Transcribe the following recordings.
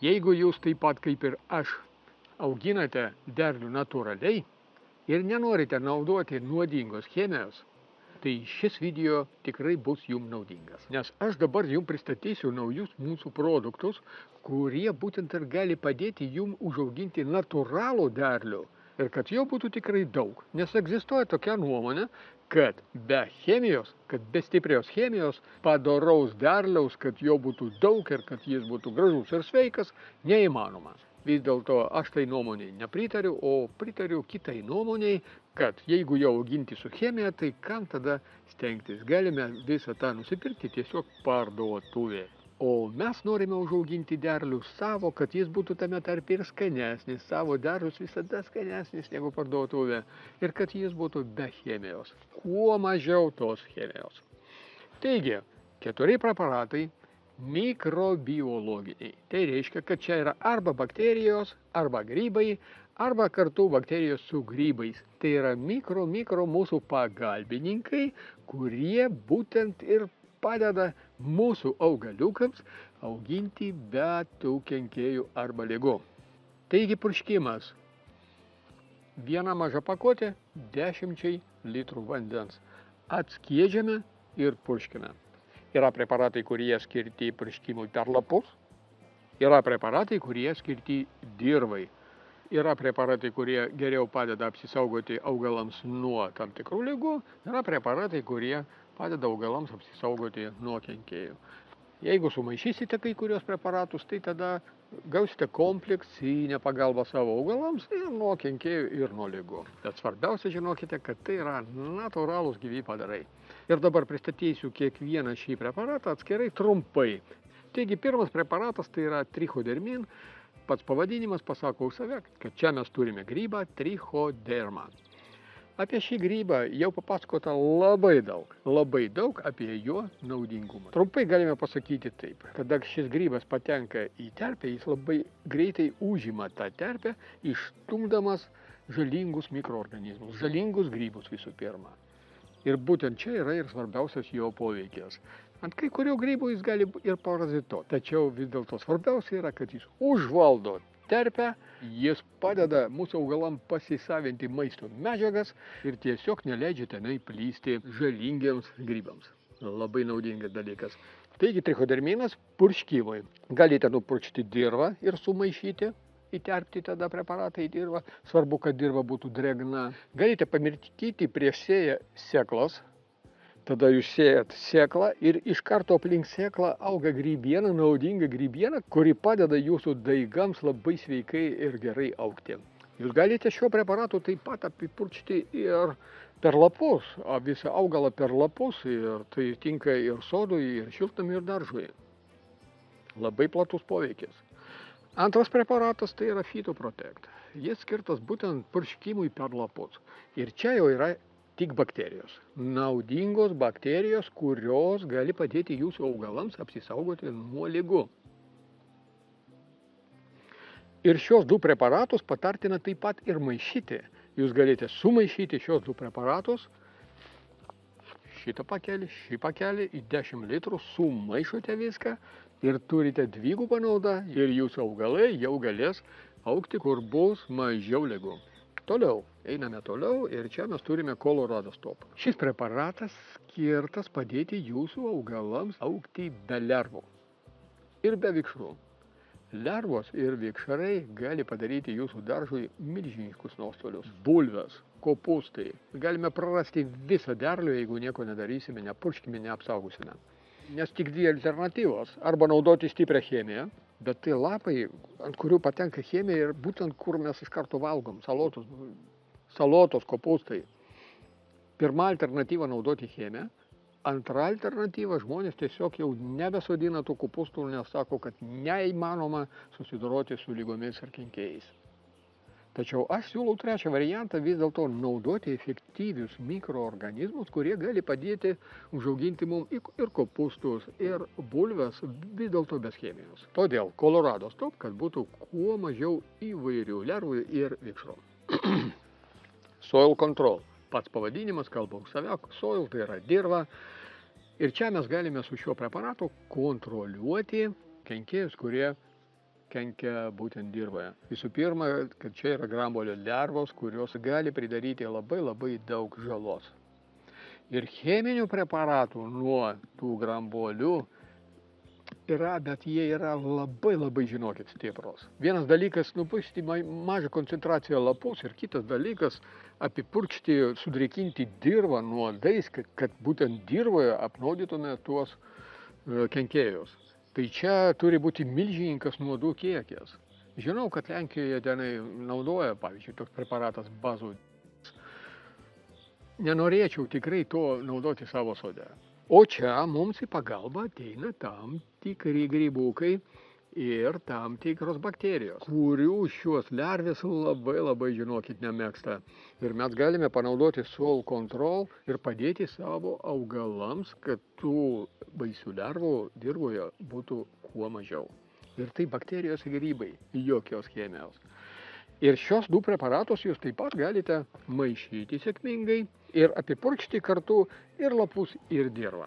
Jeigu jūs taip pat kaip ir aš auginate derlių natūraliai ir nenorite naudoti nuodingos chemijos, tai šis video tikrai bus jums naudingas. Nes aš dabar jums pristatysiu naujus mūsų produktus, kurie būtent ir gali padėti jums užauginti natūralų derlių ir kad jo būtų tikrai daug. Nes egzistuoja tokia nuomonė, kad be chemijos, kad be stiprios chemijos padoraus derliaus, kad jo būtų daug ir kad jis būtų gražus ir sveikas, neįmanoma. Vis dėlto aš tai nuomonei nepritariu, o pritariu kitai nuomoniai, kad jeigu jau auginti su chemija, tai kam tada stengtis? Galime visą tą nusipirkti tiesiog parduotuvėje. O mes norime užauginti derlių savo, kad jis būtų tame tarp ir skanesnis. Savo derlius visada skanesnis negu parduotuvė. Ir kad jis būtų be chemijos. Kuo mažiau tos chemijos. Taigi, 4 preparatai mikrobiologiniai. Tai reiškia, kad čia yra arba bakterijos, arba grybai, arba kartu bakterijos su grybais. Tai yra mikro mūsų pagalbininkai, kurie būtent ir padeda mūsų augaliukams auginti be tų kenkėjų arba ligų. Taigi purškimas. Viena maža pakotė 10 litrų vandens. Atskiedžiame ir purškime. Yra preparatai, kurie skirti purškimui per lapus. Yra preparatai, kurie skirti dirvai. Yra preparatai, kurie geriau padeda apsisaugoti augalams nuo tam tikrų ligų. Yra preparatai, kurie padeda augalams apsisaugoti nuo kenkėjų. Jeigu sumaišysite kai kurios preparatus, tai tada gausite kompleksinę pagalbą savo augalams ir nuo kenkėjų ir nuo ligų. Bet svarbiausia žinokite, kad tai yra natūralūs gyvi padarai. Ir dabar pristatysiu kiekvieną šį preparatą atskirai trumpai. Taigi pirmas preparatas tai yra trichodermin. Pats pavadinimas pasako už save, kad čia mes turime grybą trichodermą. Apie šį grybą jau papasakota labai daug apie jo naudingumą. Trumpai galime pasakyti taip, kada šis grybas patenka į terpę, jis labai greitai užima tą terpę, išstumdamas žalingus mikroorganizmus, žalingus grybus visų pirma. Ir būtent čia yra ir svarbiausias jo poveikis. Ant kai kurio grybų jis gali ir parazituoti, tačiau vis dėlto svarbiausia yra, kad jis užvaldo terpę, jis padeda mūsų augalam pasisavinti maisto medžiagas ir tiesiog neleidžia tenai plysti žalingiams grybams. Labai naudingas dalykas. Taigi trichoderminas purškimui. Galite nupurkšti dirvą ir sumaišyti, įterpti tada preparatą į dirvą. Svarbu, kad dirva būtų drėgna. Galite pamirkyti prieš sėją sėklas. Tada jūs sėjat sėklą ir iš karto aplink sėklą auga grybiena, naudinga grybiena, kuri padeda jūsų daigams labai sveikai ir gerai augti. Jūs galite šiuo preparatu taip pat apipurkšti ir per lapus, visą augalą per lapus, ir tai tinka ir sodui, ir šiltnamiui, ir daržui. Labai platus poveikis. Antras preparatas tai yra Phytoprotect. Jis skirtas būtent purškimui per lapus. Ir čia jau yra tik bakterijos. Naudingos bakterijos, kurios gali padėti jūsų augalams apsisaugoti nuo ligų. Ir šios 2 preparatus patartina taip pat ir maišyti. Jūs galite sumaišyti šios 2 preparatus, šitą pakelį, šį pakelį į 10 litrų, sumaišote viską ir turite dvigubą naudą ir jūsų augalai jau galės augti, kur bus mažiau ligų. Toliau, einame toliau ir čia mes turime Colorado Stop. Šis preparatas skirtas padėti jūsų augalams augti be lervų ir be vikšrų. Lervos ir vikšrai gali padaryti jūsų daržui milžiniškus nuostolius. Bulves, kopūstai. Galime prarasti visą derlių, jeigu nieko nedarysime, nepurškime, neapsaugusime. Nes tik 2 alternatyvos. Arba naudoti stiprią chemiją, bet tai lapai, ant kurių patenka chemija ir būtent kur mes iš karto valgom. Salotos, kopūstai. Pirma alternatyva naudoti chemiją. Antra alternatyva, žmonės tiesiog jau nebesodina tų kopūstų, nes sako, kad neįmanoma susidoroti su lygomis ar kenkėjais. Tačiau aš siūlau trečią variantą, vis dėlto naudoti efektyvius mikroorganizmus, kurie gali padėti užauginti mums ir kopūstus, ir bulves, vis dėlto be chemijos. Todėl Colorado Stop, kad būtų kuo mažiau įvairių lervų ir vikšrų. Soil Control. Pats pavadinimas kalba už save, soil tai yra dirva. Ir čia mes galime su šiuo preparatu kontroliuoti kenkėjus, kurie kenkia būtent dirvoje. Visų pirma, kad čia yra grambuolio lervos, kurios gali pridaryti labai daug žalos. Ir cheminių preparatų nuo tų grambuolių yra, bet jie yra labai, žinokit, stiprus. Vienas dalykas nupaišti mažą koncentraciją lapus ir kitas dalykas apipurkšti, sudrėkinti dirvą nuodais, kad būtent dirvoje apnuodytume tuos kenkėjus. Tai čia turi būti milžininkas nuodų kiekis. Žinau, kad Lenkijoje tenai naudoja, pavyzdžiui, toks preparatas bazų. Nenorėčiau tikrai to naudoti savo sode. O čia mums į pagalbą ateina tam tikri grybukai ir tam tikros bakterijos, kurių šios lervės labai, žinokit, nemėgsta. Ir mes galime panaudoti Soil Control ir padėti savo augalams, kad tų baisių lervų dirvoje būtų kuo mažiau. Ir tai bakterijos ir grybai, jokios chemijos. Ir šios du preparatus jūs taip pat galite maišyti sėkmingai ir apipurkšti kartu ir lapus, ir dirvą.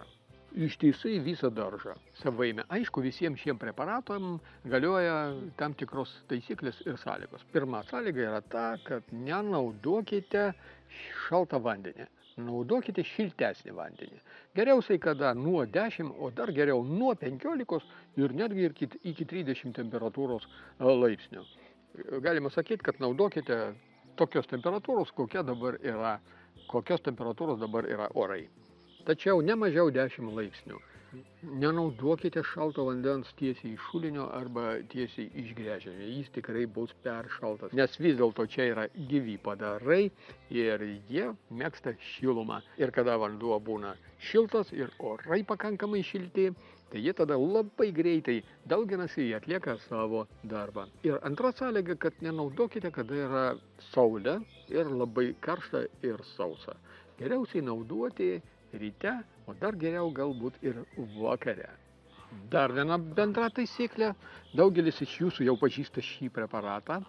Ištisai visą daržą savaime. Aišku, visiems šiem preparatam galioja tam tikros taisyklės ir sąlygos. Pirma sąlyga yra ta, kad nenaudokite šaltą vandenį. Naudokite šiltesnį vandenį. Geriausiai kada nuo 10, o dar geriau nuo 15 ir netgi iki 30 temperatūros laipsnių. Galima sakyti, kad naudokite tokios temperatūros, kokios temperatūros dabar yra orai. Tačiau ne mažiau 10 laipsnių. Nenaudokite šalto vandens tiesiai iš šulinio arba tiesiai iš gręžinio. Jis tikrai bus per šaltas, nes vis dėlto čia yra gyvi padarai ir jie mėgsta šilumą. Ir kada vanduo būna šiltas ir orai pakankamai šilti, tai jie tada labai greitai dauginasi, jie atlieka savo darbą. Ir antra sąlyga, kad nenaudokite, kada yra saulė ir labai karšta ir sausa. Geriausiai naudoti ryte, o dar geriau galbūt ir vakare. Dar viena bendra taisyklė. Daugelis iš jūsų jau pažįsta šį preparatą,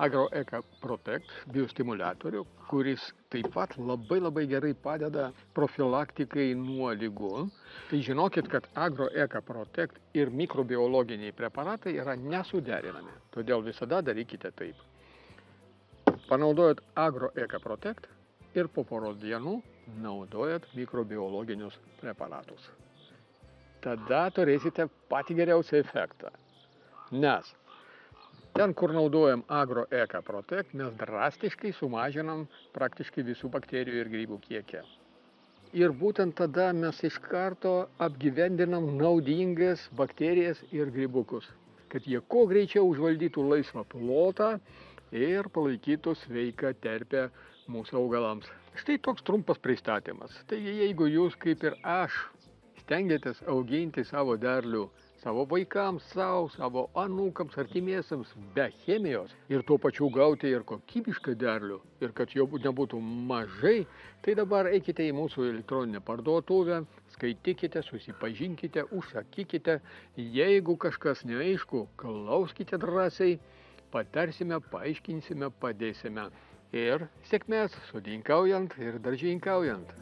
Agro-Eka Protect biostimuliatorių, kuris taip pat labai gerai padeda profilaktikai nuo ligų. Tai žinokit, kad Agro-Eka Protect ir mikrobiologiniai preparatai yra nesuderinami. Todėl visada darykite taip. Panaudojat Agro-Eka Protect ir po poros dienų naudojat mikrobiologinius preparatus. Tada turėsite patį geriausią efektą. Nes ten, kur naudojam Agro-Eka Protect, mes drastiškai sumažinam praktiškai visų bakterijų ir grybų kiekį. Ir būtent tada mes iš karto apgyvendinam naudingas bakterijas ir grybukus, kad jie kuo greičiau užvaldytų laisvą plotą ir palaikytų sveiką terpę mūsų augalams. Štai toks trumpas pristatymas. Taigi, jeigu jūs, kaip ir aš, stengiatės auginti savo derlių savo vaikams, savo anūkams, artimiesiams be chemijos ir tuo pačiu gauti ir kokybišką derlių ir kad jo nebūtų mažai, tai dabar eikite į mūsų elektroninę parduotuvę, skaitykite, susipažinkite, užsakykite. Jeigu kažkas neaišku, klauskite drąsiai, patarsime, paaiškinsime, padėsime. Ir sėkmės sodinkaujant ir daržininkaujant.